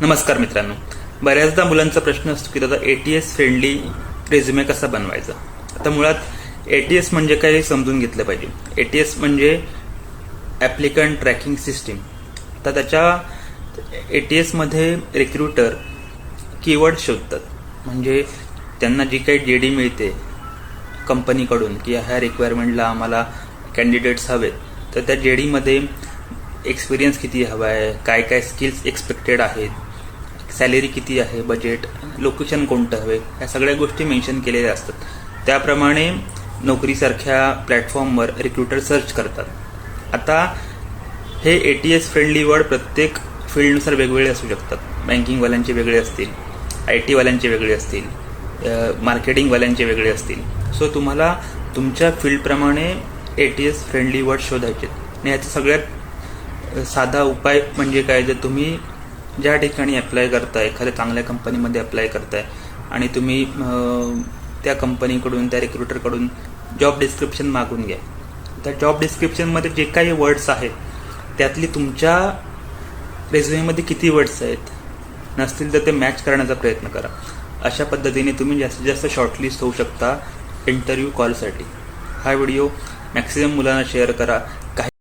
नमस्कार मित्रांनो. बऱ्याचदा मुलांचा प्रश्न असतो की दादा ATS फ्रेंडली रेझ्युमे कसा बनवायचा. आता मुळात ATS म्हणजे काय हे समजून घेतलं पाहिजे. ATS म्हणजे ॲप्लिकंट ट्रॅकिंग सिस्टीम. तर त्याच्या ATS मध्ये रिक्रुटर कीवर्ड शोधतात. म्हणजे त्यांना जी काही JD मिळते कंपनीकडून की ह्या रिक्वायरमेंटला आम्हाला कॅन्डिडेट्स हवेत, तर त्या JD मध्ये एक्सपिरियन्स किती हवा आहे, काय काय स्किल्स एक्सपेक्टेड आहेत, सॅलरी किती आहे, बजेट, लोकेशन कोणतं हवे, ह्या सगळ्या गोष्टी मेन्शन केलेल्या असतात. त्याप्रमाणे नोकरीसारख्या प्लॅटफॉर्मवर रिक्रुटर सर्च करतात. आता हे ATS फ्रेंडली वर्ड प्रत्येक फील्डनुसार वेगवेगळे असू शकतात. बँकिंगवाल्यांचे वेगळे असतील, IT वाल्यांचे वेगळे असतील, मार्केटिंगवाल्यांचे वेगळे असतील. सो तुम्हाला तुमच्या फील्डप्रमाणे ATS फ्रेंडली वर्ड शोधायचे. आणि याचा सगळ्यात साधा उपाय म्हणजे काय, जर तुम्ही ज्या ठिकाणी अप्लाय करताय, एखाद्या चांगल्या कंपनीमध्ये अप्लाय करताय आणि तुम्ही त्या कंपनीकडून, त्या रिक्रुटरकडून जॉब डिस्क्रिप्शन मागून घ्या. त्या जॉब डिस्क्रिप्शनमध्ये जे काही वर्ड्स आहेत त्यातली तुमच्या रेझ्युमेमध्ये किती वर्ड्स आहेत, नसतील तर ते मॅच करण्याचा प्रयत्न करा. अशा पद्धतीने तुम्ही जास्तीत जास्त शॉर्टलिस्ट होऊ शकता इंटरव्ह्यू कॉलसाठी. हा व्हिडिओ मॅक्सिमम मुलांना शेअर करा